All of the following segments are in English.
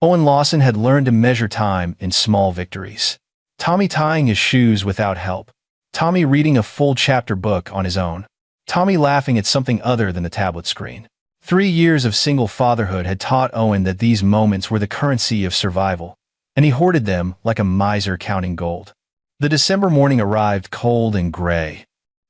Owen Lawson had learned to measure time in small victories. Tommy tying his shoes without help. Tommy reading a full chapter book on his own. Tommy laughing at something other than the tablet screen. 3 years of single fatherhood had taught Owen that these moments were the currency of survival, and he hoarded them like a miser counting gold. The December morning arrived cold and gray.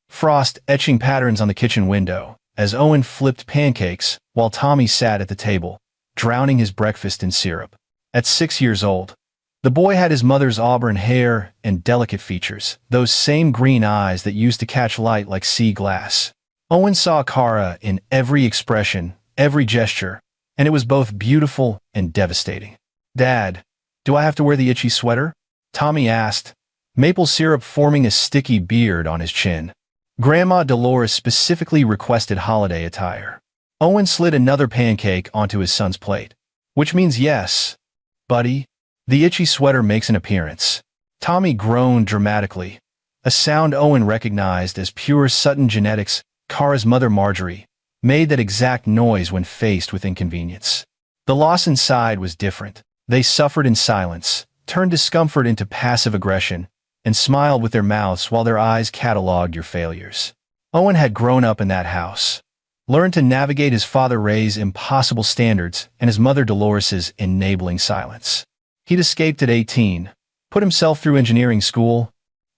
Frost etching patterns on the kitchen window, as Owen flipped pancakes while Tommy sat at the table, drowning his breakfast in syrup. At 6 years old, the boy had his mother's auburn hair and delicate features, those same green eyes that used to catch light like sea glass. Owen saw Kara in every expression, every gesture, and it was both beautiful and devastating. "Dad, do I have to wear the itchy sweater?" Tommy asked, maple syrup forming a sticky beard on his chin. Grandma Dolores specifically requested holiday attire. Owen slid another pancake onto his son's plate. "Which means yes, buddy. The itchy sweater makes an appearance." Tommy groaned dramatically, a sound Owen recognized as pure Sutton genetics. Kara's mother Marjorie made that exact noise when faced with inconvenience. The Lawson side was different. They suffered in silence, turned discomfort into passive aggression, and smiled with their mouths while their eyes cataloged your failures. Owen had grown up in that house, learned to navigate his father Ray's impossible standards and his mother Dolores's enabling silence. He'd escaped at 18, put himself through engineering school,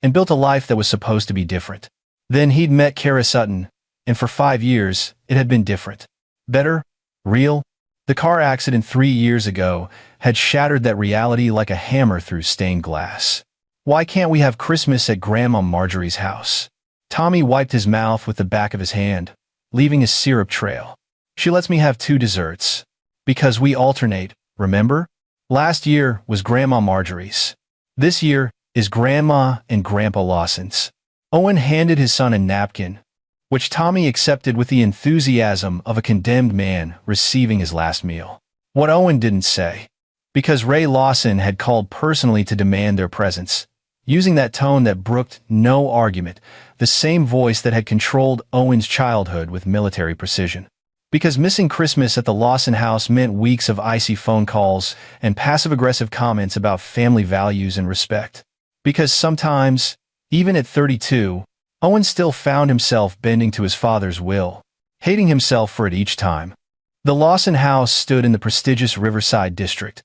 and built a life that was supposed to be different. Then he'd met Kara Sutton, and for 5 years, it had been different. Better? Real? The car accident 3 years ago had shattered that reality like a hammer through stained glass. "Why can't we have Christmas at Grandma Marjorie's house?" Tommy wiped his mouth with the back of his hand, leaving a syrup trail. "She lets me have 2 desserts. Because we alternate, remember? Last year was Grandma Marjorie's. This year is Grandma and Grandpa Lawson's." Owen handed his son a napkin, which Tommy accepted with the enthusiasm of a condemned man receiving his last meal. What Owen didn't say, because Ray Lawson had called personally to demand their presence, using that tone that brooked no argument, the same voice that had controlled Owen's childhood with military precision. Because missing Christmas at the Lawson house meant weeks of icy phone calls and passive-aggressive comments about family values and respect. Because sometimes, even at 32, Owen still found himself bending to his father's will, hating himself for it each time. The Lawson house stood in the prestigious Riverside district,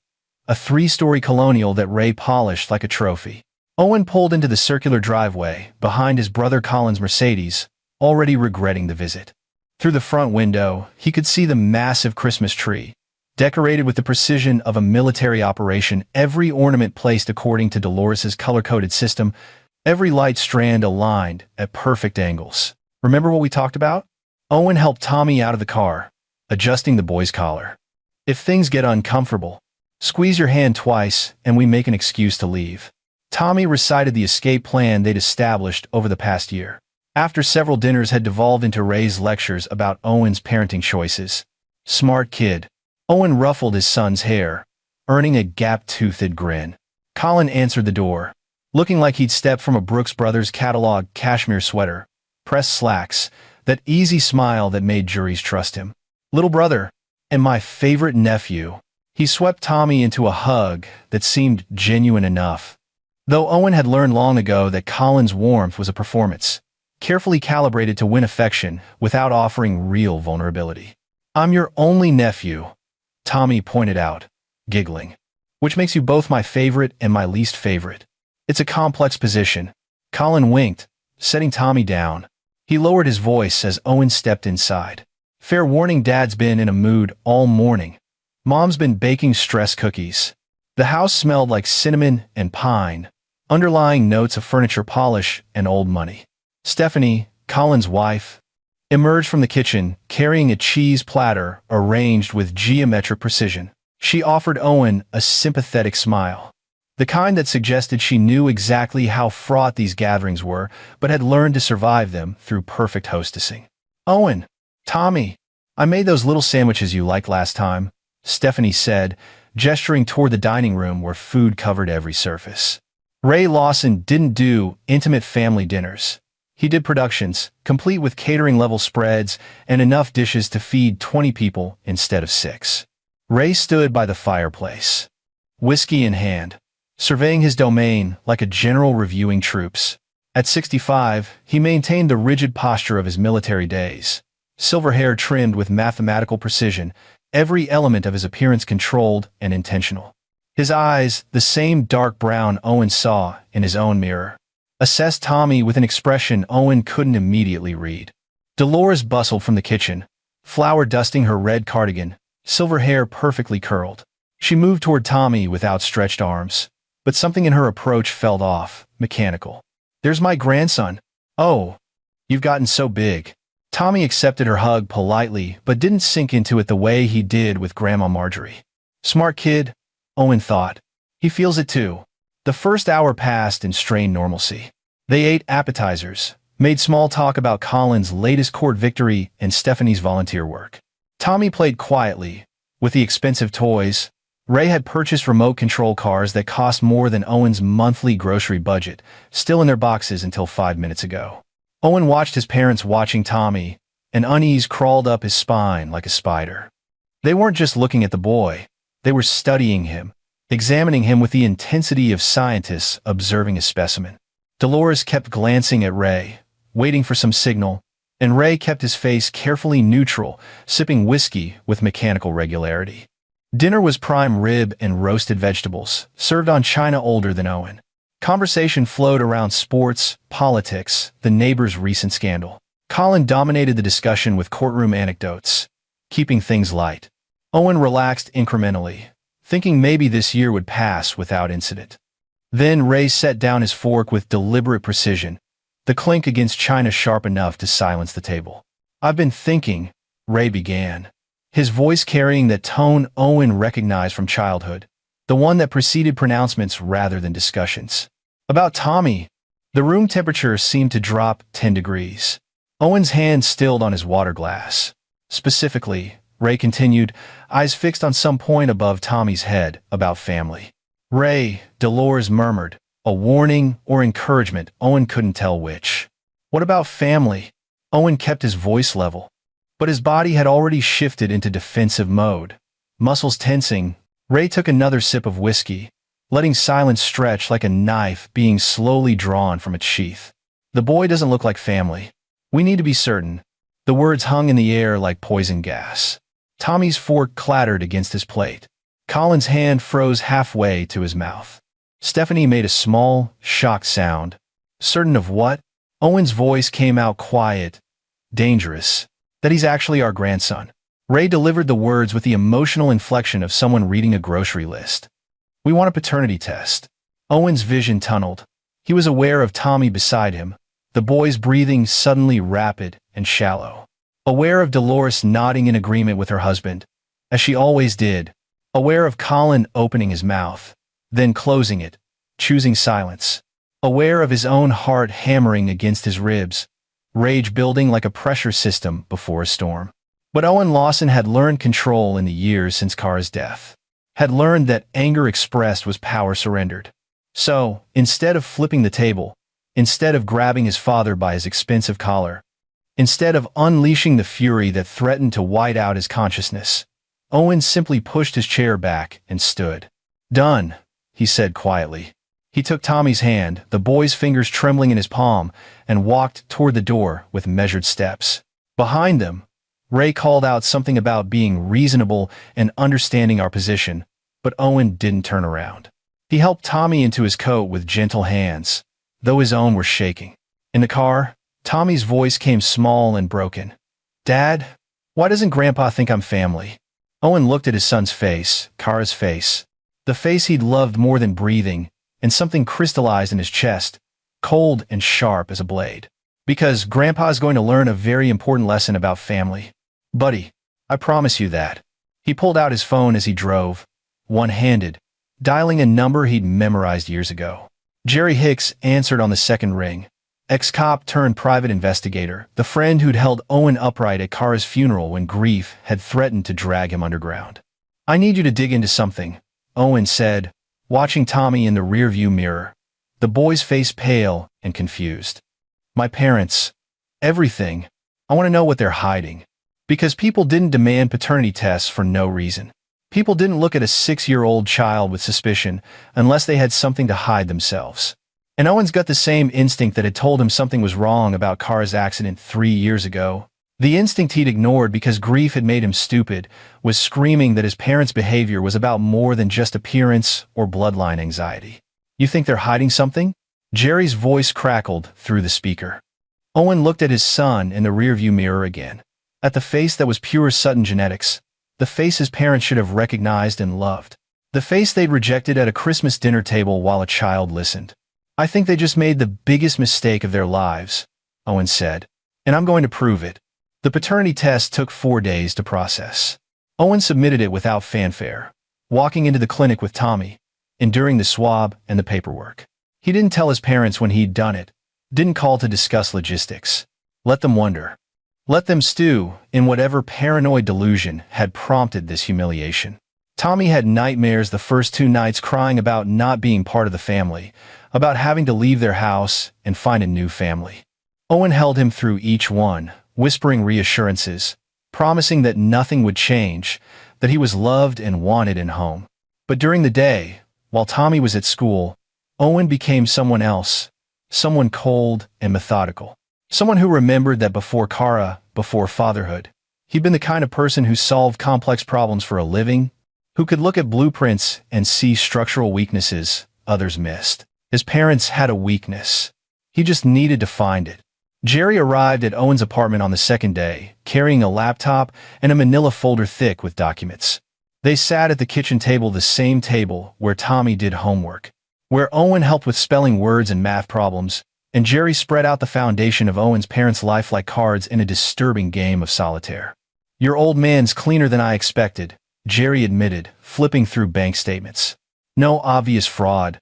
a 3-story colonial that Ray polished like a trophy. Owen pulled into the circular driveway behind his brother Colin's Mercedes, already regretting the visit. Through the front window, he could see the massive Christmas tree, decorated with the precision of a military operation, every ornament placed according to Dolores's color-coded system, every light strand aligned at perfect angles. "Remember what we talked about?" Owen helped Tommy out of the car, adjusting the boy's collar. "If things get uncomfortable, squeeze your hand twice and we make an excuse to leave." Tommy recited the escape plan they'd established over the past year. After several dinners had devolved into Ray's lectures about Owen's parenting choices. "Smart kid." Owen ruffled his son's hair, earning a gap-toothed grin. Colin answered the door, looking like he'd stepped from a Brooks Brothers catalog cashmere sweater, pressed slacks, that easy smile that made juries trust him. "Little brother, and my favorite nephew." He swept Tommy into a hug that seemed genuine enough, though Owen had learned long ago that Colin's warmth was a performance, carefully calibrated to win affection without offering real vulnerability. "I'm your only nephew," Tommy pointed out, giggling. "Which makes you both my favorite and my least favorite." "It's a complex position." Colin winked, setting Tommy down. He lowered his voice as Owen stepped inside. "Fair warning, Dad's been in a mood all morning. Mom's been baking stress cookies." The house smelled like cinnamon and pine, underlying notes of furniture polish and old money. Stephanie, Colin's wife, emerged from the kitchen carrying a cheese platter arranged with geometric precision. She offered Owen a sympathetic smile, the kind that suggested she knew exactly how fraught these gatherings were, but had learned to survive them through perfect hostessing. "Owen, Tommy, I made those little sandwiches you liked last time," Stephanie said, gesturing toward the dining room where food covered every surface. Ray Lawson didn't do intimate family dinners. He did productions, complete with catering-level spreads and enough dishes to feed 20 people instead of 6. Ray stood by the fireplace, whiskey in hand, surveying his domain like a general reviewing troops. At 65, he maintained the rigid posture of his military days, silver hair trimmed with mathematical precision, every element of his appearance controlled and intentional. His eyes, the same dark brown Owen saw in his own mirror, assessed Tommy with an expression Owen couldn't immediately read. Dolores bustled from the kitchen, flour dusting her red cardigan, silver hair perfectly curled. She moved toward Tommy with outstretched arms, but something in her approach felt off, mechanical. "There's my grandson. Oh, you've gotten so big." Tommy accepted her hug politely, but didn't sink into it the way he did with Grandma Marjorie. Smart kid, Owen thought. He feels it too. The first hour passed in strained normalcy. They ate appetizers, made small talk about Colin's latest court victory and Stephanie's volunteer work. Tommy played quietly, with the expensive toys. Ray had purchased remote control cars that cost more than Owen's monthly grocery budget, still in their boxes until 5 minutes ago. Owen watched his parents watching Tommy, and unease crawled up his spine like a spider. They weren't just looking at the boy, they were studying him, examining him with the intensity of scientists observing a specimen. Dolores kept glancing at Ray, waiting for some signal, and Ray kept his face carefully neutral, sipping whiskey with mechanical regularity. Dinner was prime rib and roasted vegetables, served on china older than Owen. Conversation flowed around sports, politics, the neighbor's recent scandal. Colin dominated the discussion with courtroom anecdotes, keeping things light. Owen relaxed incrementally, thinking maybe this year would pass without incident. Then Ray set down his fork with deliberate precision, the clink against china sharp enough to silence the table. "I've been thinking," Ray began, his voice carrying that tone Owen recognized from childhood, the one that preceded pronouncements rather than discussions. "About Tommy." The room temperature seemed to drop 10 degrees. Owen's hand stilled on his water glass. "Specifically," Ray continued, eyes fixed on some point above Tommy's head, "about family." "Ray," Dolores murmured, a warning or encouragement, Owen couldn't tell which. "What about family?" Owen kept his voice level, but his body had already shifted into defensive mode, muscles tensing. Ray took another sip of whiskey, letting silence stretch like a knife being slowly drawn from its sheath. "The boy doesn't look like family. We need to be certain." The words hung in the air like poison gas. Tommy's fork clattered against his plate. Colin's hand froze halfway to his mouth. Stephanie made a small, shocked sound. "Certain of what?" Owen's voice came out quiet, dangerous. "That he's actually our grandson." Ray delivered the words with the emotional inflection of someone reading a grocery list. "We want a paternity test." Owen's vision tunneled. He was aware of Tommy beside him, the boy's breathing suddenly rapid and shallow. Aware of Dolores nodding in agreement with her husband, as she always did. Aware of Colin opening his mouth, then closing it, choosing silence. Aware of his own heart hammering against his ribs, rage building like a pressure system before a storm. But Owen Lawson had learned control in the years since Kara's death. Had learned that anger expressed was power surrendered. So, instead of flipping the table, instead of grabbing his father by his expensive collar, instead of unleashing the fury that threatened to white out his consciousness, Owen simply pushed his chair back and stood. "Done," he said quietly. He took Tommy's hand, the boy's fingers trembling in his palm, and walked toward the door with measured steps. Behind them, Ray called out something about being reasonable and understanding our position, but Owen didn't turn around. He helped Tommy into his coat with gentle hands, though his own were shaking. In the car, Tommy's voice came small and broken. "Dad, why doesn't Grandpa think I'm family?" Owen looked at his son's face, Kara's face, the face he'd loved more than breathing, and something crystallized in his chest, cold and sharp as a blade. "Because Grandpa's going to learn a very important lesson about family. Buddy, I promise you that." He pulled out his phone as he drove, one-handed, dialing a number he'd memorized years ago. Jerry Hicks answered on the second ring. Ex-cop turned private investigator, the friend who'd held Owen upright at Kara's funeral when grief had threatened to drag him underground. "I need you to dig into something," Owen said, watching Tommy in the rearview mirror, the boy's face pale and confused. "My parents. Everything. I want to know what they're hiding." Because people didn't demand paternity tests for no reason. People didn't look at a 6-year-old child with suspicion unless they had something to hide themselves. And Owen's got the same instinct that had told him something was wrong about Kara's accident 3 years ago. The instinct he'd ignored because grief had made him stupid was screaming that his parents' behavior was about more than just appearance or bloodline anxiety. You think they're hiding something? Jerry's voice crackled through the speaker. Owen looked at his son in the rearview mirror again. At the face that was pure Sutton genetics. The face his parents should have recognized and loved. The face they'd rejected at a Christmas dinner table while a child listened. I think they just made the biggest mistake of their lives, Owen said. And I'm going to prove it. The paternity test took 4 days to process. Owen submitted it without fanfare, walking into the clinic with Tommy, enduring the swab and the paperwork. He didn't tell his parents when he'd done it, didn't call to discuss logistics. Let them wonder. Let them stew in whatever paranoid delusion had prompted this humiliation. Tommy had nightmares the first 2 nights, crying about not being part of the family, about having to leave their house and find a new family. Owen held him through each one, whispering reassurances, promising that nothing would change, that he was loved and wanted and home. But during the day, while Tommy was at school, Owen became someone else, someone cold and methodical. Someone who remembered that before Kara, before fatherhood, he'd been the kind of person who solved complex problems for a living, who could look at blueprints and see structural weaknesses others missed. His parents had a weakness. He just needed to find it. Jerry arrived at Owen's apartment on the second day, carrying a laptop and a manila folder thick with documents. They sat at the kitchen table, the same table where Tommy did homework, where Owen helped with spelling words and math problems, and Jerry spread out the foundation of Owen's parents' life like cards in a disturbing game of solitaire. Your old man's cleaner than I expected, Jerry admitted, flipping through bank statements. No obvious fraud.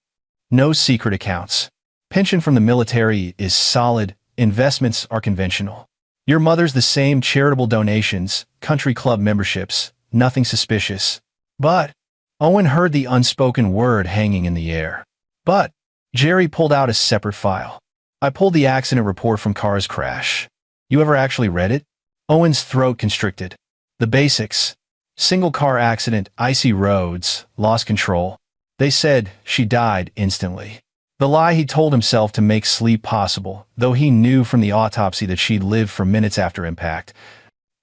No secret accounts. Pension from the military is solid. Investments are conventional. Your mother's the same, charitable donations, country club memberships, nothing suspicious. But Owen heard the unspoken word hanging in the air. But Jerry pulled out a separate file. I pulled the accident report from Kara's crash. You ever actually read it? Owen's throat constricted. The basics. Single car accident, icy roads, lost control. They said she died instantly. The lie he told himself to make sleep possible, though he knew from the autopsy that she'd lived for minutes after impact.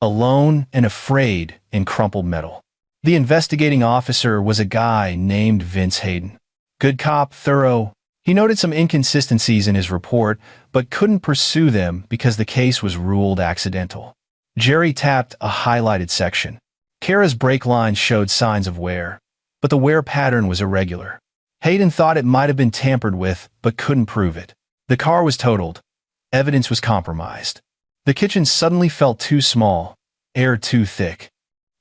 Alone and afraid in crumpled metal. The investigating officer was a guy named Vince Hayden. Good cop, thorough. He noted some inconsistencies in his report, but couldn't pursue them because the case was ruled accidental. Jerry tapped a highlighted section. Kara's brake lines showed signs of wear, but the wear pattern was irregular. Hayden thought it might have been tampered with, but couldn't prove it. The car was totaled. Evidence was compromised. The kitchen suddenly felt too small, air too thick.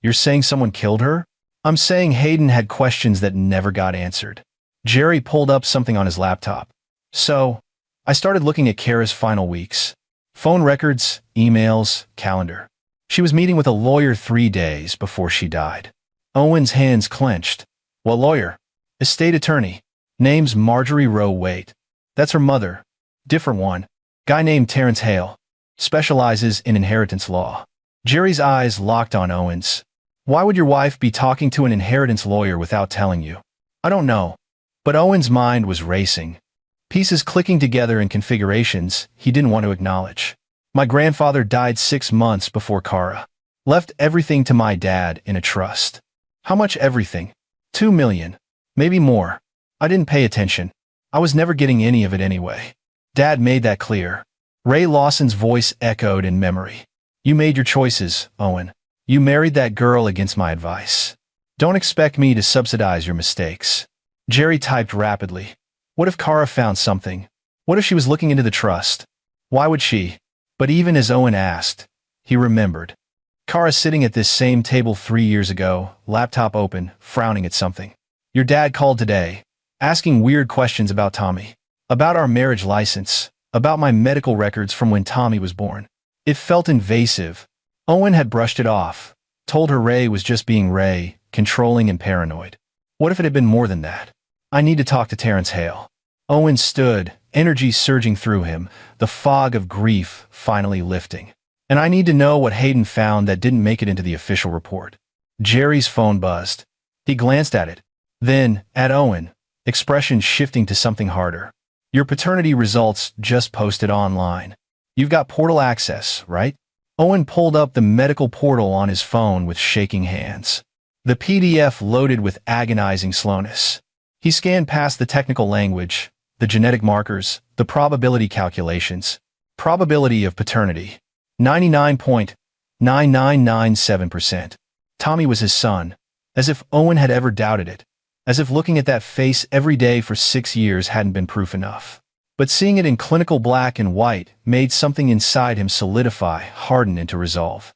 You're saying someone killed her? I'm saying Hayden had questions that never got answered. Jerry pulled up something on his laptop. So, I started looking at Kara's final weeks. Phone records, emails, calendar. She was meeting with a lawyer 3 days before she died. Owen's hands clenched. What lawyer? Estate attorney. Name's Marjorie Rowe Waite. That's her mother. Different one. Guy named Terrence Hale. Specializes in inheritance law. Jerry's eyes locked on Owen's. Why would your wife be talking to an inheritance lawyer without telling you? I don't know. But Owen's mind was racing. Pieces clicking together in configurations he didn't want to acknowledge. My grandfather died 6 months before Kara. Left everything to my dad in a trust. How much everything? 2 million. Maybe more. I didn't pay attention. I was never getting any of it anyway. Dad made that clear. Ray Lawson's voice echoed in memory. You made your choices, Owen. You married that girl against my advice. Don't expect me to subsidize your mistakes. Jerry typed rapidly. What if Kara found something? What if she was looking into the trust? Why would she? But even as Owen asked, he remembered. Kara sitting at this same table 3 years ago, laptop open, frowning at something. Your dad called today, asking weird questions about Tommy, about our marriage license, about my medical records from when Tommy was born. It felt invasive. Owen had brushed it off, told her Ray was just being Ray, controlling and paranoid. What if it had been more than that? I need to talk to Terrence Hale. Owen stood, energy surging through him, the fog of grief finally lifting. And I need to know what Hayden found that didn't make it into the official report. Jerry's phone buzzed. He glanced at it. Then, at Owen, expression shifting to something harder. Your paternity results just posted online. You've got portal access, right? Owen pulled up the medical portal on his phone with shaking hands. The PDF loaded with agonizing slowness. He scanned past the technical language, the genetic markers, the probability calculations. Probability of paternity. 99.9997%. Tommy was his son. As if Owen had ever doubted it. As if looking at that face every day for 6 years hadn't been proof enough. But seeing it in clinical black and white made something inside him solidify, harden into resolve.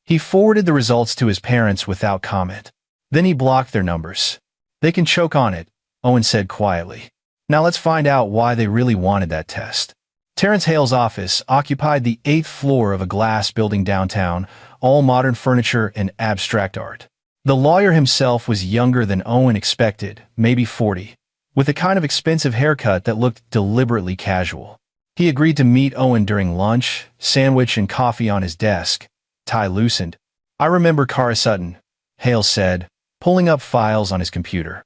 He forwarded the results to his parents without comment. Then he blocked their numbers. They can choke on it, Owen said quietly. Now let's find out why they really wanted that test. Terrence Hale's office occupied the 8th floor of a glass building downtown, all modern furniture and abstract art. The lawyer himself was younger than Owen expected, maybe 40, with a kind of expensive haircut that looked deliberately casual. He agreed to meet Owen during lunch, sandwich and coffee on his desk, tie loosened. I remember Kara Sutton, Hale said, pulling up files on his computer.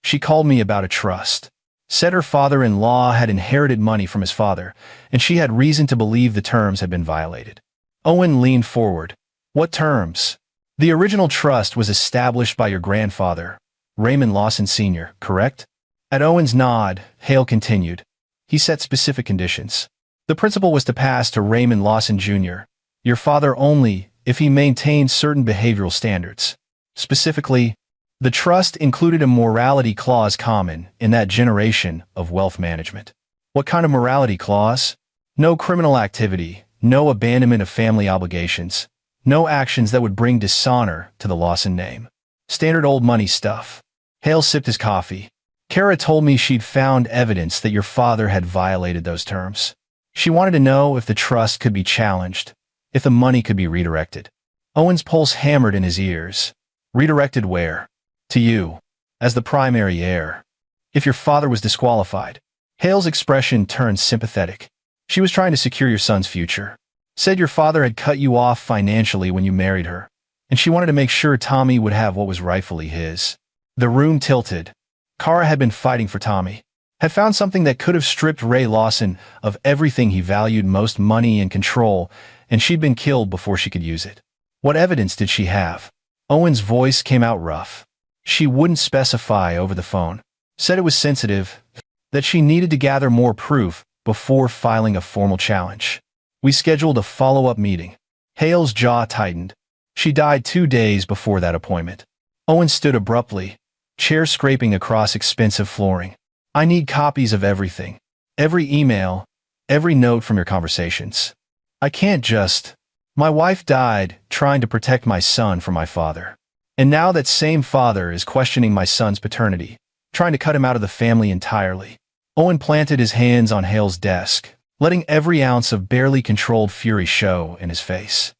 She called me about a trust. Said her father-in-law had inherited money from his father, and she had reason to believe the terms had been violated. Owen leaned forward. What terms? The original trust was established by your grandfather, Raymond Lawson Sr., correct? At Owen's nod, Hale continued. He set specific conditions. The principal was to pass to Raymond Lawson Jr., your father only, if he maintained certain behavioral standards. Specifically, the trust included a morality clause common in that generation of wealth management. What kind of morality clause? No criminal activity, no abandonment of family obligations, no actions that would bring dishonor to the Lawson name. Standard old money stuff. Hale sipped his coffee. Kara told me she'd found evidence that your father had violated those terms. She wanted to know if the trust could be challenged, if the money could be redirected. Owen's pulse hammered in his ears. Redirected where? To you, as the primary heir. If your father was disqualified. Hale's expression turned sympathetic. She was trying to secure your son's future. Said your father had cut you off financially when you married her, and she wanted to make sure Tommy would have what was rightfully his. The room tilted. Kara had been fighting for Tommy. Had found something that could have stripped Ray Lawson of everything he valued most, money and control, and she'd been killed before she could use it. What evidence did she have? Owen's voice came out rough. She wouldn't specify over the phone. Said it was sensitive, that she needed to gather more proof before filing a formal challenge. We scheduled a follow-up meeting. Hale's jaw tightened. She died 2 days before that appointment. Owen stood abruptly, chair scraping across expensive flooring. I need copies of everything. Every email, every note from your conversations. I can't just... My wife died trying to protect my son from my father. And now that same father is questioning my son's paternity, trying to cut him out of the family entirely. Owen planted his hands on Hale's desk, letting every ounce of barely controlled fury show in his face.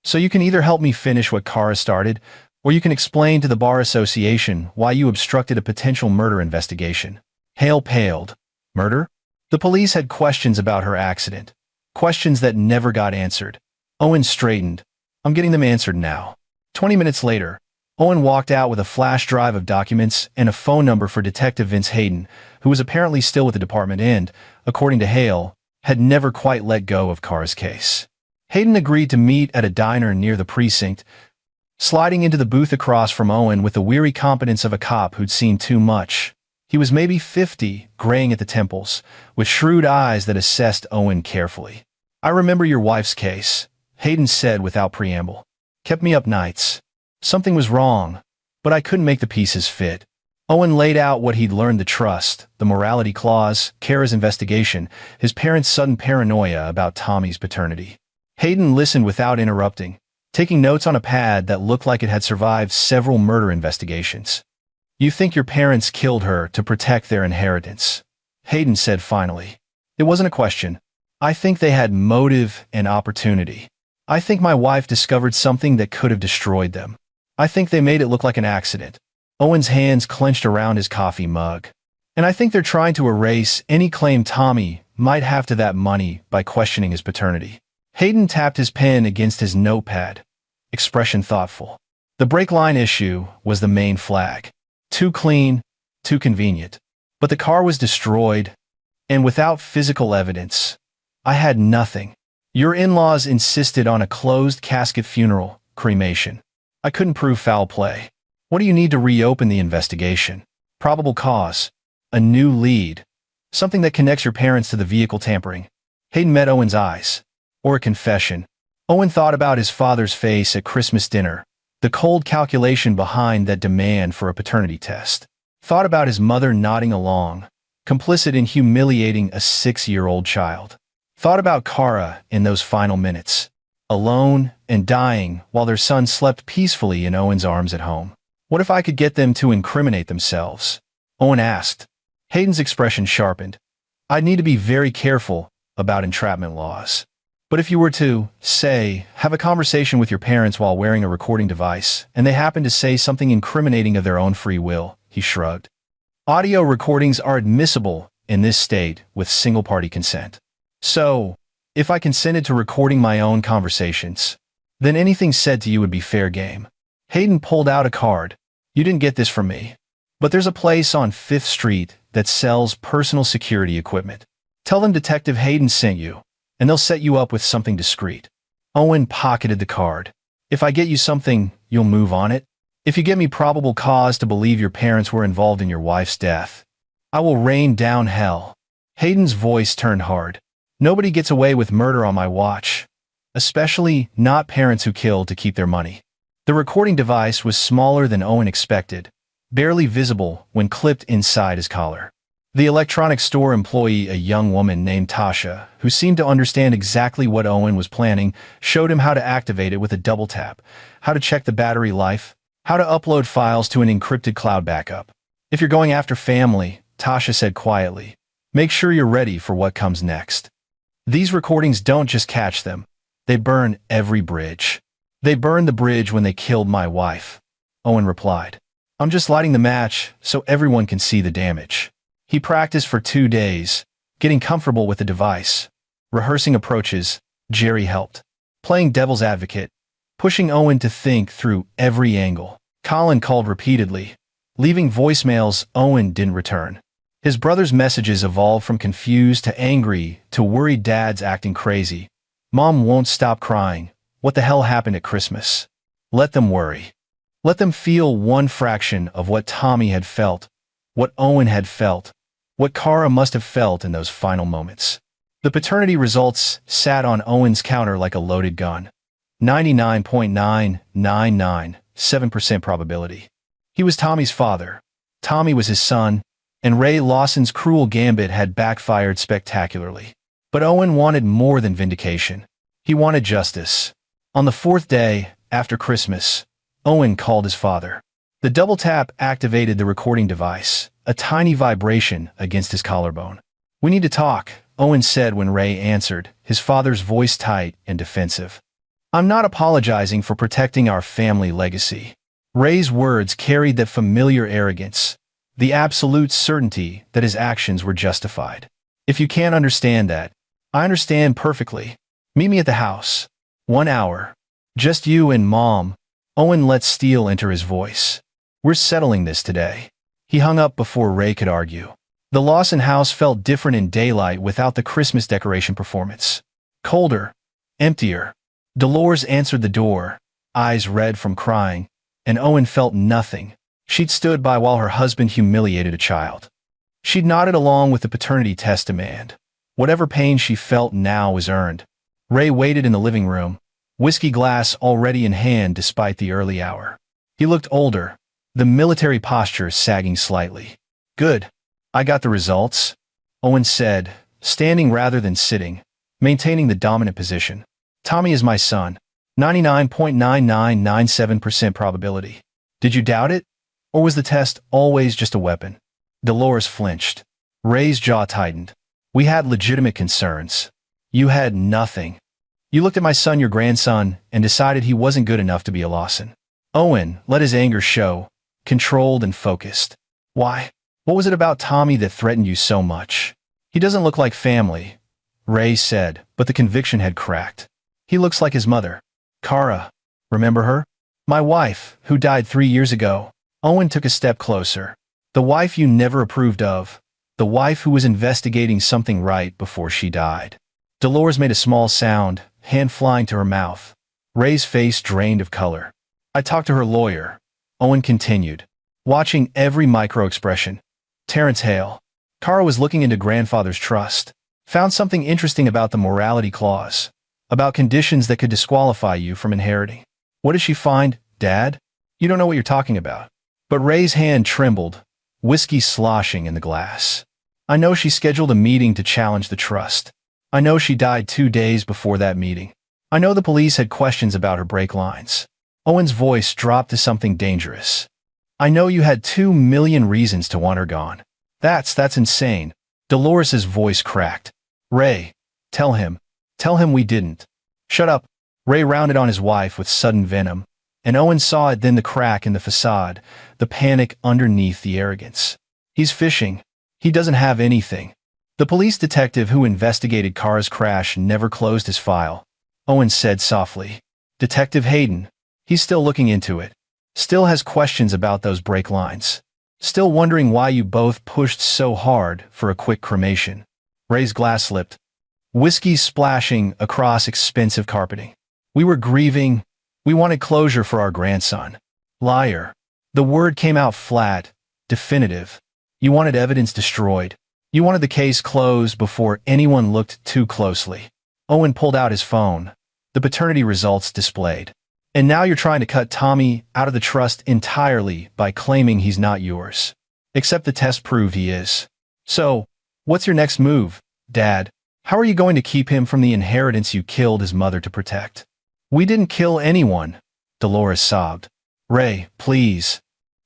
So you can either help me finish what Kara started, or you can explain to the Bar Association why you obstructed a potential murder investigation. Hale paled. Murder? The police had questions about her accident. Questions that never got answered. Owen straightened. I'm getting them answered now. 20 minutes later, Owen walked out with a flash drive of documents and a phone number for Detective Vince Hayden, who was apparently still with the department and, according to Hale, had never quite let go of Kara's case. Hayden agreed to meet at a diner near the precinct, sliding into the booth across from Owen with the weary competence of a cop who'd seen too much. He was maybe 50, graying at the temples, with shrewd eyes that assessed Owen carefully. I remember your wife's case, Hayden said without preamble. Kept me up nights. Something was wrong, but I couldn't make the pieces fit. Owen laid out what he'd learned: the trust, the morality clause, Kara's investigation, his parents' sudden paranoia about Tommy's paternity. Hayden listened without interrupting, taking notes on a pad that looked like it had survived several murder investigations. You think your parents killed her to protect their inheritance? Hayden said finally. It wasn't a question. I think they had motive and opportunity. I think my wife discovered something that could have destroyed them. I think they made it look like an accident. Owen's hands clenched around his coffee mug. And I think they're trying to erase any claim Tommy might have to that money by questioning his paternity. Hayden tapped his pen against his notepad, expression thoughtful. The break line issue was the main flag. Too clean, too convenient. But the car was destroyed, and without physical evidence, I had nothing. Your in-laws insisted on a closed casket funeral, cremation. I couldn't prove foul play. What do you need to reopen the investigation? Probable cause. A new lead. Something that connects your parents to the vehicle tampering. Hayden met Owen's eyes. Or a confession. Owen thought about his father's face at Christmas dinner, the cold calculation behind that demand for a paternity test. Thought about his mother nodding along, complicit in humiliating a 6-year-old child. Thought about Kara in those final minutes, alone and dying while their son slept peacefully in Owen's arms at home. What if I could get them to incriminate themselves? Owen asked. Hayden's expression sharpened. I'd need to be very careful about entrapment laws. But if you were to, say, have a conversation with your parents while wearing a recording device, and they happen to say something incriminating of their own free will, he shrugged. Audio recordings are admissible in this state with single-party consent. So, if I consented to recording my own conversations, then anything said to you would be fair game. Hayden pulled out a card. You didn't get this from me. But there's a place on 5th Street that sells personal security equipment. Tell them Detective Hayden sent you, and they'll set you up with something discreet. Owen pocketed the card. If I get you something, you'll move on it? If you get me probable cause to believe your parents were involved in your wife's death, I will rain down hell. Hayden's voice turned hard. Nobody gets away with murder on my watch, especially not parents who kill to keep their money. The recording device was smaller than Owen expected, barely visible when clipped inside his collar. The electronics store employee, a young woman named Tasha, who seemed to understand exactly what Owen was planning, showed him how to activate it with a double tap, how to check the battery life, how to upload files to an encrypted cloud backup. If you're going after family, Tasha said quietly, make sure you're ready for what comes next. These recordings don't just catch them, they burn every bridge. They burned the bridge when they killed my wife, Owen replied. I'm just lighting the match so everyone can see the damage. He practiced for 2 days, getting comfortable with the device. Rehearsing approaches, Jerry helped. Playing devil's advocate, pushing Owen to think through every angle. Colin called repeatedly, leaving voicemails Owen didn't return. His brother's messages evolved from confused to angry to worried dad's acting crazy. Mom won't stop crying. What the hell happened at Christmas? Let them worry. Let them feel one fraction of what Tommy had felt, what Owen had felt, what Kara must have felt in those final moments. The paternity results sat on Owen's counter like a loaded gun. 99.9997% probability. He was Tommy's father. Tommy was his son, and Ray Lawson's cruel gambit had backfired spectacularly. But Owen wanted more than vindication. He wanted justice. On the 4th day, after Christmas, Owen called his father. The double tap activated the recording device, a tiny vibration against his collarbone. We need to talk, Owen said when Ray answered, his father's voice tight and defensive. I'm not apologizing for protecting our family legacy. Ray's words carried that familiar arrogance, the absolute certainty that his actions were justified. If you can't understand that, I understand perfectly. Meet me at the house. 1 hour. Just you and Mom. Owen let steel enter his voice. We're settling this today. He hung up before Ray could argue. The Lawson house felt different in daylight without the Christmas decoration performance. Colder. Emptier. Dolores answered the door, eyes red from crying, and Owen felt nothing. She'd stood by while her husband humiliated a child. She'd nodded along with the paternity test demand. Whatever pain she felt now was earned. Ray waited in the living room, whiskey glass already in hand despite the early hour. He looked older, the military posture sagging slightly. Good. I got the results, Owen said, standing rather than sitting, maintaining the dominant position. Tommy is my son. 99.9997% probability. Did you doubt it? Or was the test always just a weapon? Dolores flinched. Ray's jaw tightened. We had legitimate concerns. You had nothing. You looked at my son, your grandson, and decided he wasn't good enough to be a Lawson. Owen let his anger show, controlled and focused. Why? What was it about Tommy that threatened you so much? He doesn't look like family, Ray said, but the conviction had cracked. He looks like his mother. Kara. Remember her? My wife, who died 3 years ago. Owen took a step closer. The wife you never approved of. The wife who was investigating something right before she died. Dolores made a small sound, hand flying to her mouth. Ray's face drained of color. I talked to her lawyer. Owen continued, watching every micro-expression. Terrence Hale. Kara was looking into grandfather's trust. Found something interesting about the morality clause. About conditions that could disqualify you from inheriting. What did she find, Dad? You don't know what you're talking about. But Ray's hand trembled, whiskey sloshing in the glass. I know she scheduled a meeting to challenge the trust. I know she died 2 days before that meeting. I know the police had questions about her brake lines. Owen's voice dropped to something dangerous. I know you had 2 million reasons to want her gone. That's insane. Dolores's voice cracked. Ray, tell him we didn't. Shut up. Ray rounded on his wife with sudden venom. And Owen saw it then, the crack in the facade, the panic underneath the arrogance. He's fishing. He doesn't have anything. The police detective who investigated Kara's crash never closed his file. Owen said softly. Detective Hayden. He's still looking into it. Still has questions about those brake lines. Still wondering why you both pushed so hard for a quick cremation. Ray's glass slipped. Whiskey splashing across expensive carpeting. We were grieving. We wanted closure for our grandson. Liar. The word came out flat, definitive. You wanted evidence destroyed. You wanted the case closed before anyone looked too closely. Owen pulled out his phone. The paternity results displayed. And now you're trying to cut Tommy out of the trust entirely by claiming he's not yours. Except the test proved he is. So, what's your next move, Dad? How are you going to keep him from the inheritance you killed his mother to protect? We didn't kill anyone, Dolores sobbed. Ray, please.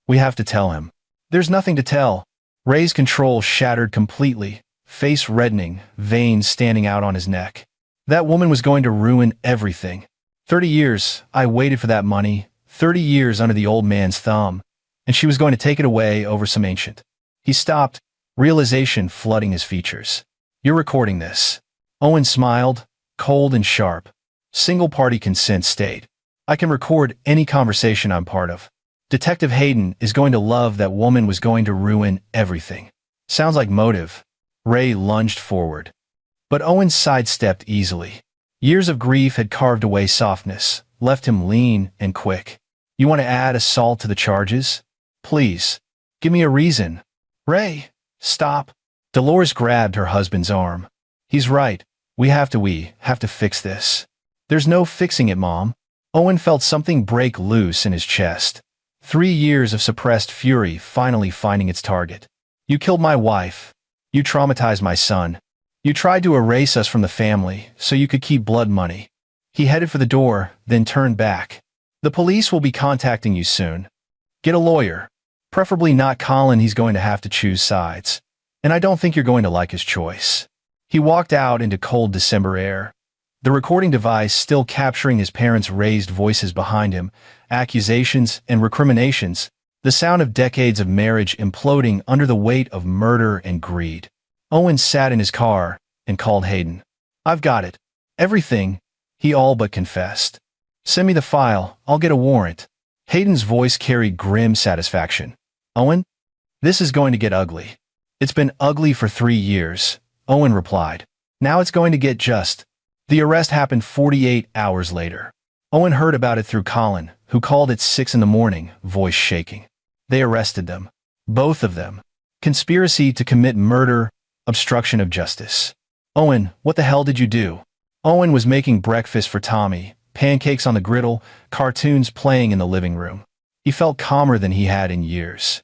We have to tell him. There's nothing to tell. Ray's control shattered completely, face reddening, veins standing out on his neck. That woman was going to ruin everything. 30 years, I waited for that money, 30 years under the old man's thumb, and she was going to take it away over some ancient. He stopped, realization flooding his features. You're recording this. Owen smiled, cold and sharp. Single-party consent state. I can record any conversation I'm part of. Detective Hayden is going to love that woman was going to ruin everything. Sounds like motive. Ray lunged forward. But Owen sidestepped easily. Years of grief had carved away softness, left him lean and quick. You want to add assault to the charges? Please. Give me a reason. Ray, stop. Dolores grabbed her husband's arm. He's right. We have to fix this. There's no fixing it, Mom. Owen felt something break loose in his chest. 3 years of suppressed fury finally finding its target. You killed my wife. You traumatized my son. You tried to erase us from the family so you could keep blood money. He headed for the door, then turned back. The police will be contacting you soon. Get a lawyer. Preferably not Colin. He's going to have to choose sides. And I don't think you're going to like his choice. He walked out into cold December air. The recording device still capturing his parents' raised voices behind him, accusations and recriminations, the sound of decades of marriage imploding under the weight of murder and greed. Owen sat in his car and called Hayden. I've got it. Everything, he all but confessed. Send me the file, I'll get a warrant. Hayden's voice carried grim satisfaction. Owen? This is going to get ugly. It's been ugly for 3 years, Owen replied. Now it's going to get just. The arrest happened 48 hours later. Owen heard about it through Colin, who called at 6 in the morning, voice shaking. They arrested them. Both of them. Conspiracy to commit murder, obstruction of justice. Owen, what the hell did you do? Owen was making breakfast for Tommy, pancakes on the griddle, cartoons playing in the living room. He felt calmer than he had in years.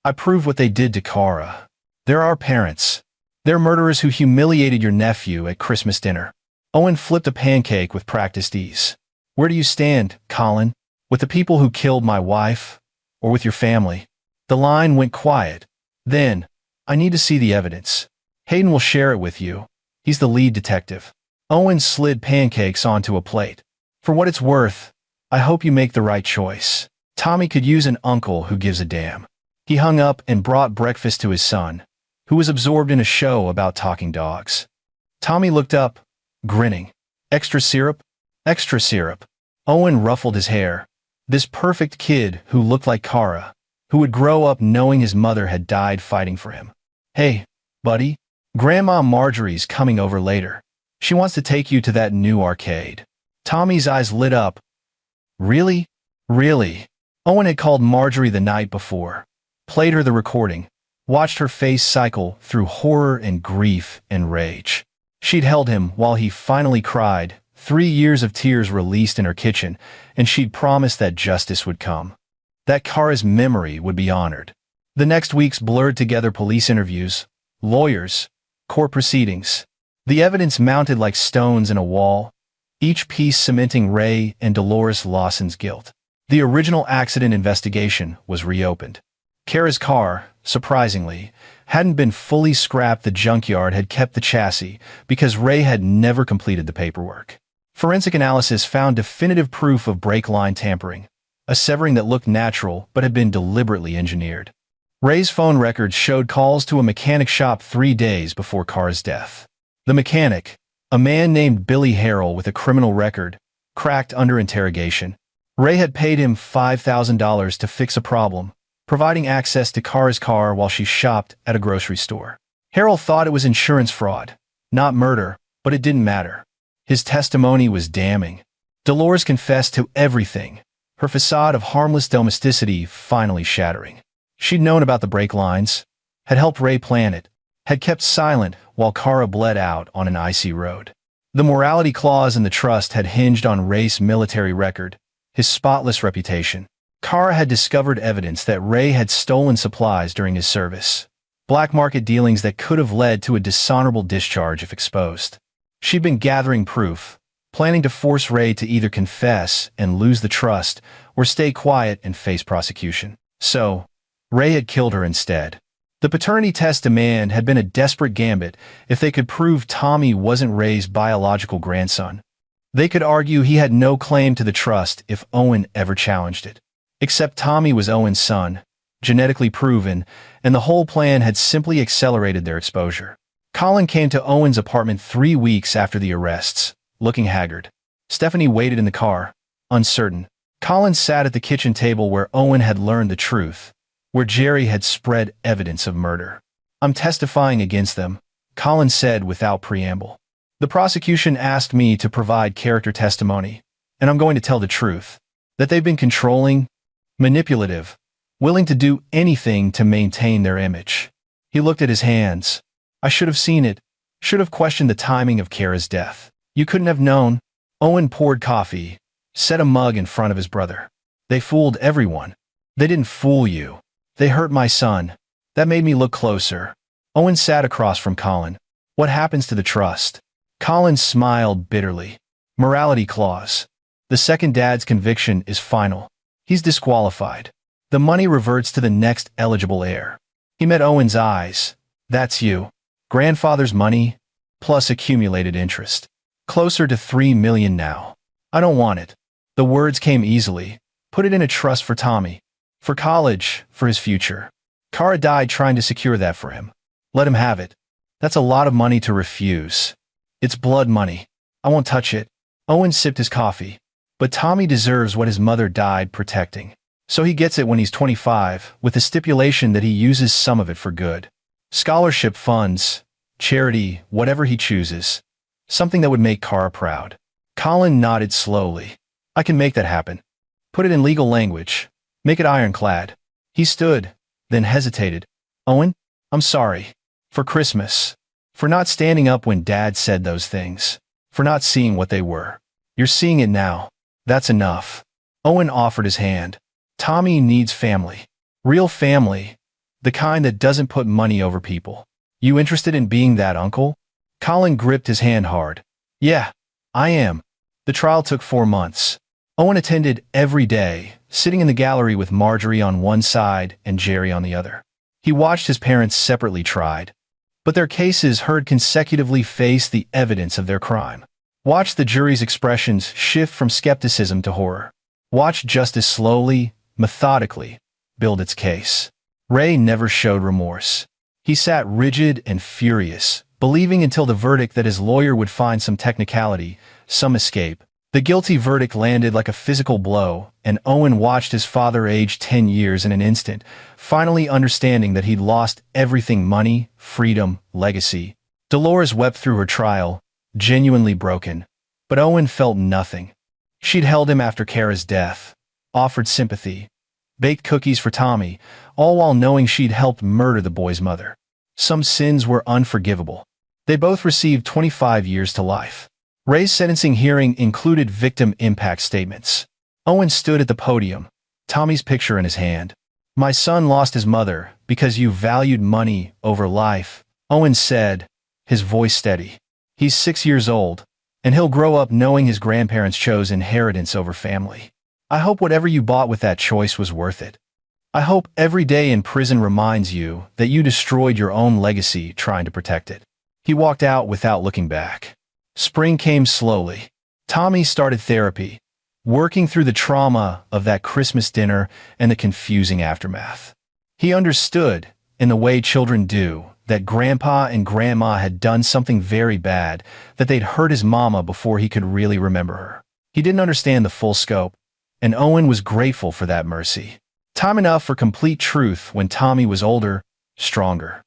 I proved what they did to Kara. They're our parents. They're murderers who humiliated your nephew at Christmas dinner. Owen flipped a pancake with practiced ease. Where do you stand, Colin? With the people who killed my wife? Or with your family? The line went quiet. Then, I need to see the evidence. Hayden will share it with you. He's the lead detective. Owen slid pancakes onto a plate. For what it's worth, I hope you make the right choice. Tommy could use an uncle who gives a damn. He hung up and brought breakfast to his son, who was absorbed in a show about talking dogs. Tommy looked up, grinning. Extra syrup? Extra syrup. Owen ruffled his hair. This perfect kid who looked like Kara, who would grow up knowing his mother had died fighting for him. "Hey, buddy, Grandma Marjorie's coming over later. She wants to take you to that new arcade." Tommy's eyes lit up. Really? Really? Owen had called Marjorie the night before, played her the recording, watched her face cycle through horror and grief and rage. She'd held him while he finally cried, 3 years of tears released in her kitchen, and she'd promised that justice would come. That Kara's memory would be honored. The next weeks blurred together police interviews, lawyers, court proceedings. The evidence mounted like stones in a wall, each piece cementing Ray and Dolores Lawson's guilt. The original accident investigation was reopened. Kara's car, surprisingly, hadn't been fully scrapped. The junkyard had kept the chassis because Ray had never completed the paperwork. Forensic analysis found definitive proof of brake line tampering, a severing that looked natural but had been deliberately engineered. Ray's phone records showed calls to a mechanic shop 3 days before Kara's death. The mechanic, a man named Billy Harrell with a criminal record, cracked under interrogation. Ray had paid him $5,000 to fix a problem, providing access to Kara's car while she shopped at a grocery store. Harrell thought it was insurance fraud, not murder, but it didn't matter. His testimony was damning. Dolores confessed to everything, her facade of harmless domesticity finally shattering. She'd known about the brake lines, had helped Ray plan it, had kept silent while Kara bled out on an icy road. The morality clause in the trust had hinged on Ray's military record, his spotless reputation. Kara had discovered evidence that Ray had stolen supplies during his service, black market dealings that could have led to a dishonorable discharge if exposed. She'd been gathering proof, planning to force Ray to either confess and lose the trust or stay quiet and face prosecution. So, Ray had killed her instead. The paternity test demand had been a desperate gambit if they could prove Tommy wasn't Ray's biological grandson. They could argue he had no claim to the trust if Owen ever challenged it. Except Tommy was Owen's son, genetically proven, and the whole plan had simply accelerated their exposure. Colin came to Owen's apartment 3 weeks after the arrests, looking haggard. Stephanie waited in the car, uncertain. Colin sat at the kitchen table where Owen had learned the truth, where Jerry had spread evidence of murder. "I'm testifying against them," Colin said without preamble. "The prosecution asked me to provide character testimony, and I'm going to tell the truth. That they've been controlling, manipulative, willing to do anything to maintain their image." He looked at his hands. "I should have seen it, should have questioned the timing of Kara's death. You couldn't have known." Owen poured coffee, set a mug in front of his brother. "They fooled everyone. They didn't fool you. They hurt my son. That made me look closer." Owen sat across from Colin. "What happens to the trust?" Colin smiled bitterly. "Morality clause. The second dad's conviction is final. He's disqualified. The money reverts to the next eligible heir." He met Owen's eyes. "That's you. Grandfather's money, plus accumulated interest. Closer to $3 million now. I don't want it." The words came easily. "Put it in a trust for Tommy. For college, for his future. Kara died trying to secure that for him. Let him have it. That's a lot of money to refuse. It's blood money. I won't touch it." Owen sipped his coffee. "But Tommy deserves what his mother died protecting. So he gets it when he's 25, with the stipulation that he uses some of it for good. Scholarship funds, charity, whatever he chooses. Something that would make Kara proud." Colin nodded slowly. "I can make that happen. Put it in legal language. Make it ironclad." He stood, then hesitated. "Owen, I'm sorry. For Christmas. For not standing up when Dad said those things. For not seeing what they were. You're seeing it now. That's enough." Owen offered his hand. "Tommy needs family. Real family. The kind that doesn't put money over people. You interested in being that uncle?" Colin gripped his hand hard. "Yeah, I am." The trial took 4 months. Owen attended every day, sitting in the gallery with Marjorie on one side and Jerry on the other. He watched his parents separately tried, but their cases heard consecutively face the evidence of their crime. Watched the jury's expressions shift from skepticism to horror. Watched justice slowly, methodically, build its case. Ray never showed remorse. He sat rigid and furious, believing until the verdict that his lawyer would find some technicality, some escape, The guilty verdict landed like a physical blow, and Owen watched his father age 10 years in an instant, finally understanding that he'd lost everything: money, freedom, legacy. Dolores wept through her trial, genuinely broken. But Owen felt nothing. She'd held him after Kara's death, offered sympathy, baked cookies for Tommy, all while knowing she'd helped murder the boy's mother. Some sins were unforgivable. They both received 25 years to life. Ray's sentencing hearing included victim impact statements. Owen stood at the podium, Tommy's picture in his hand. "My son lost his mother because you valued money over life," Owen said, his voice steady. "He's 6 years old, and he'll grow up knowing his grandparents chose inheritance over family. I hope whatever you bought with that choice was worth it. I hope every day in prison reminds you that you destroyed your own legacy trying to protect it." He walked out without looking back. Spring came slowly. Tommy started therapy, working through the trauma of that Christmas dinner and the confusing aftermath. He understood, in the way children do, that Grandpa and Grandma had done something very bad, that they'd hurt his mama before he could really remember her. He didn't understand the full scope, and Owen was grateful for that mercy. Time enough for complete truth when Tommy was older, stronger.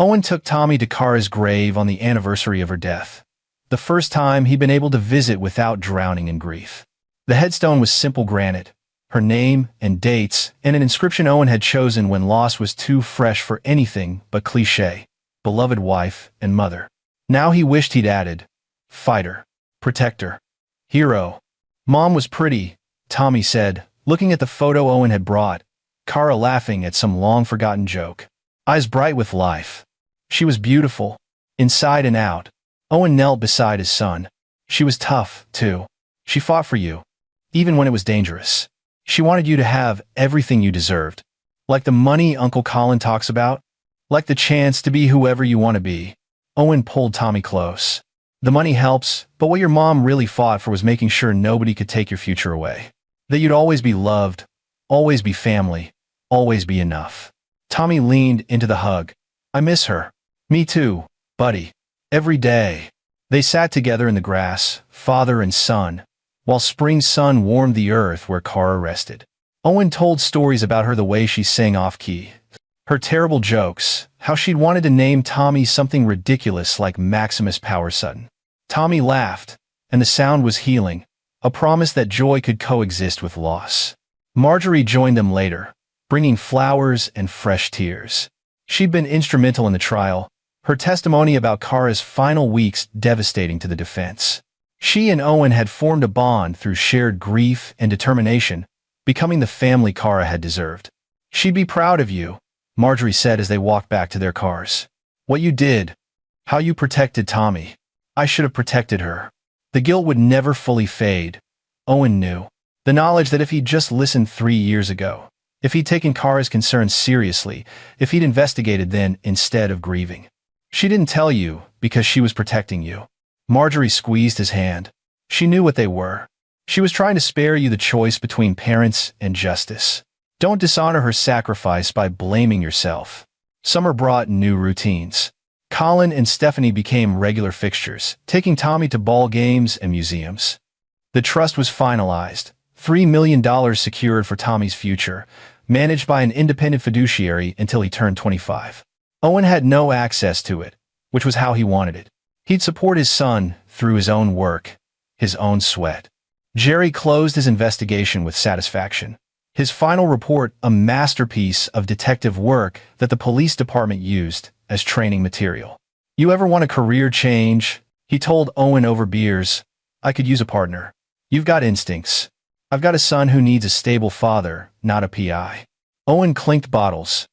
Owen took Tommy to Kara's grave on the anniversary of her death. The first time he'd been able to visit without drowning in grief. The headstone was simple granite, her name and dates, and an inscription Owen had chosen when loss was too fresh for anything but cliché: beloved wife and mother. Now he wished he'd added, fighter, protector, hero. "Mom was pretty," Tommy said, looking at the photo Owen had brought, Kara laughing at some long-forgotten joke. Eyes bright with life. She was beautiful, inside and out. Owen knelt beside his son. She was tough, too. She fought for you, even when it was dangerous. She wanted you to have everything you deserved. Like the money Uncle Colin talks about. Like the chance to be whoever you want to be. Owen pulled Tommy close. The money helps, but what your mom really fought for was making sure nobody could take your future away. That you'd always be loved, always be family, always be enough. Tommy leaned into the hug. I miss her. Me too, buddy. Every day. They sat together in the grass, father and son, while spring's sun warmed the earth where Kara rested. Owen told stories about her the way she sang off-key. Her terrible jokes, how she'd wanted to name Tommy something ridiculous like Maximus Power Sutton. Tommy laughed, and the sound was healing, a promise that joy could coexist with loss. Marjorie joined them later, bringing flowers and fresh tears. She'd been instrumental in the trial, her testimony about Kara's final weeks devastating to the defense. She and Owen had formed a bond through shared grief and determination, becoming the family Kara had deserved. She'd be proud of you, Marjorie said as they walked back to their cars. What you did, how you protected Tommy. I should have protected her. The guilt would never fully fade, Owen knew. The knowledge that if he'd just listened 3 years ago, if he'd taken Kara's concerns seriously, if he'd investigated then instead of grieving. She didn't tell you because she was protecting you. Marjorie squeezed his hand. She knew what they were. She was trying to spare you the choice between parents and justice. Don't dishonor her sacrifice by blaming yourself. Summer brought new routines. Colin and Stephanie became regular fixtures, taking Tommy to ball games and museums. The trust was finalized, $3 million secured for Tommy's future, managed by an independent fiduciary until he turned 25. Owen had no access to it, which was how he wanted it. He'd support his son through his own work, his own sweat. Jerry closed his investigation with satisfaction. His final report, a masterpiece of detective work that the police department used as training material. You ever want a career change? He told Owen over beers. I could use a partner. You've got instincts. I've got a son who needs a stable father, not a PI. Owen clinked bottles.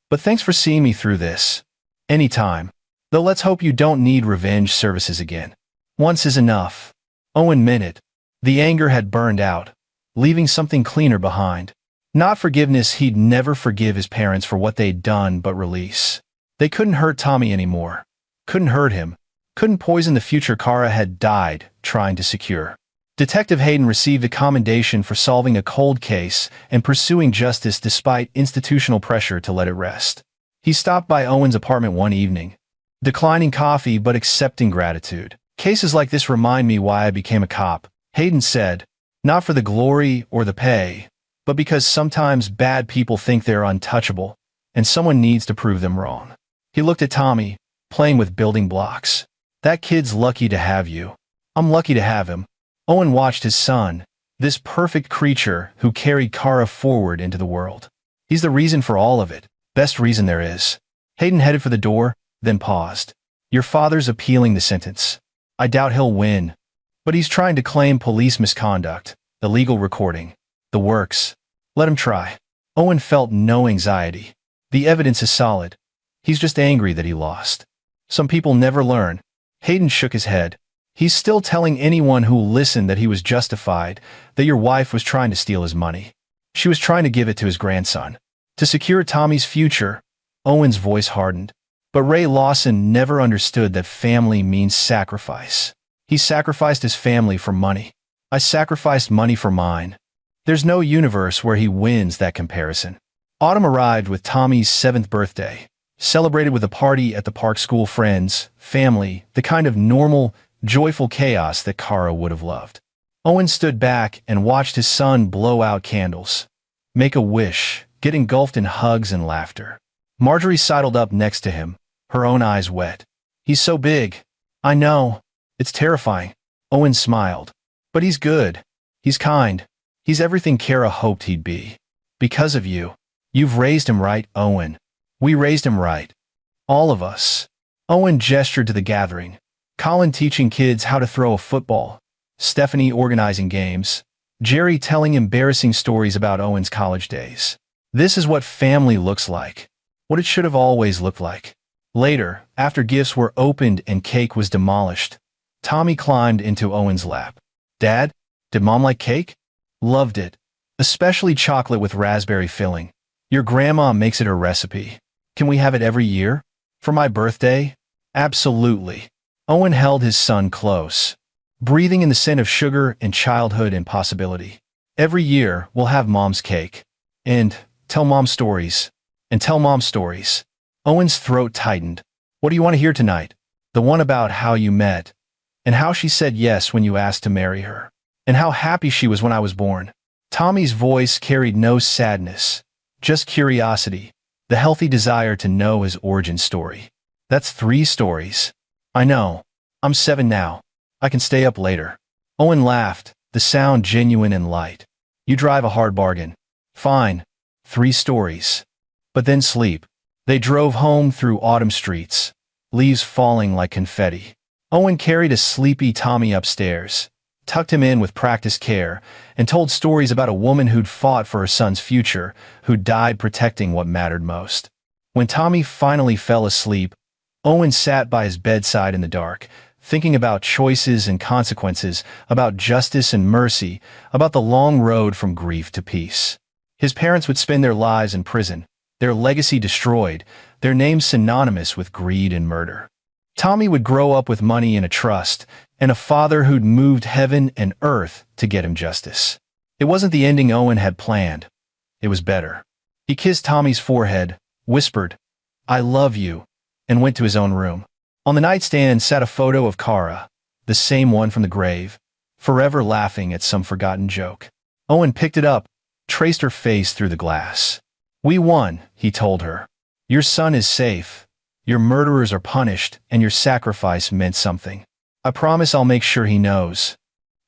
But thanks for seeing me through this. Anytime. Though let's hope you don't need revenge services again. Once is enough. Owen meant it. The anger had burned out, leaving something cleaner behind. Not forgiveness. He'd never forgive his parents for what they'd done, but release. They couldn't hurt Tommy anymore. Couldn't hurt him. Couldn't poison the future Kara had died trying to secure. Detective Hayden received a commendation for solving a cold case and pursuing justice despite institutional pressure to let it rest. He stopped by Owen's apartment one evening, declining coffee but accepting gratitude. Cases like this remind me why I became a cop, Hayden said, not for the glory or the pay, but because sometimes bad people think they're untouchable, and someone needs to prove them wrong. He looked at Tommy, playing with building blocks. That kid's lucky to have you. I'm lucky to have him. Owen watched his son, this perfect creature who carried Kara forward into the world. He's the reason for all of it, best reason there is. Hayden headed for the door, then paused. Your father's appealing the sentence. I doubt he'll win. But he's trying to claim police misconduct, illegal recording, the works. Let him try. Owen felt no anxiety. The evidence is solid. He's just angry that he lost. Some people never learn. Hayden shook his head. He's still telling anyone who'll listen that he was justified, that your wife was trying to steal his money. She was trying to give it to his grandson. To secure Tommy's future. Owen's voice hardened. But Ray Lawson never understood that family means sacrifice. He sacrificed his family for money. I sacrificed money for mine. There's no universe where he wins that comparison. Autumn arrived with Tommy's 7th birthday, celebrated with a party at the park, school friends, family, the kind of normal, joyful chaos that Kara would have loved. Owen stood back and watched his son blow out candles, make a wish, get engulfed in hugs and laughter. Marjorie sidled up next to him, her own eyes wet. He's so big. I know. It's terrifying. Owen smiled. But he's good. He's kind. He's everything Kara hoped he'd be. Because of you. You've raised him right, Owen. We raised him right. All of us. Owen gestured to the gathering. Colin teaching kids how to throw a football. Stephanie organizing games. Jerry telling embarrassing stories about Owen's college days. This is what family looks like. What it should have always looked like. Later, after gifts were opened and cake was demolished, Tommy climbed into Owen's lap. Dad, did Mom like cake? Loved it. Especially chocolate with raspberry filling. Your grandma makes it her recipe. Can we have it every year? For my birthday? Absolutely. Owen held his son close, breathing in the scent of sugar and childhood impossibility. Every year, we'll have Mom's cake. And tell Mom stories. And tell Mom stories. Owen's throat tightened. What do you want to hear tonight? The one about how you met. And how she said yes when you asked to marry her. And how happy she was when I was born. Tommy's voice carried no sadness, just curiosity, the healthy desire to know his origin story. That's 3 stories. I know. I'm 7 now. I can stay up later. Owen laughed, the sound genuine and light. You drive a hard bargain. Fine. 3 stories. But then sleep. They drove home through autumn streets, leaves falling like confetti. Owen carried a sleepy Tommy upstairs, tucked him in with practiced care, and told stories about a woman who'd fought for her son's future, who died protecting what mattered most. When Tommy finally fell asleep, Owen sat by his bedside in the dark, thinking about choices and consequences, about justice and mercy, about the long road from grief to peace. His parents would spend their lives in prison, their legacy destroyed, their names synonymous with greed and murder. Tommy would grow up with money and a trust, and a father who'd moved heaven and earth to get him justice. It wasn't the ending Owen had planned. It was better. He kissed Tommy's forehead, whispered, I love you, and went to his own room. On the nightstand sat a photo of Kara, the same one from the grave, forever laughing at some forgotten joke. Owen picked it up, traced her face through the glass. We won, he told her. Your son is safe. Your murderers are punished, and your sacrifice meant something. I promise I'll make sure he knows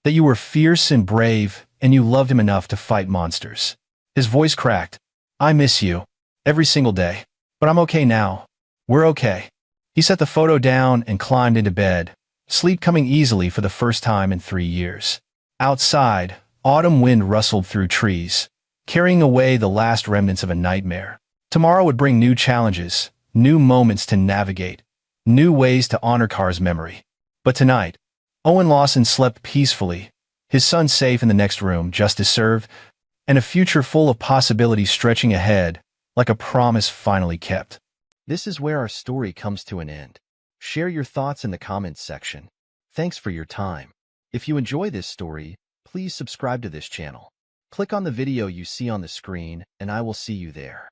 that you were fierce and brave, and you loved him enough to fight monsters. His voice cracked. I miss you. Every single day. But I'm okay now. We're okay. He set the photo down and climbed into bed, sleep coming easily for the first time in 3 years. Outside, autumn wind rustled through trees, carrying away the last remnants of a nightmare. Tomorrow would bring new challenges, new moments to navigate, new ways to honor Kara's memory. But tonight, Owen Lawson slept peacefully, his son safe in the next room, justice served, and a future full of possibilities stretching ahead, like a promise finally kept. This is where our story comes to an end. Share your thoughts in the comments section. Thanks for your time. If you enjoy this story, please subscribe to this channel. Click on the video you see on the screen, and I will see you there.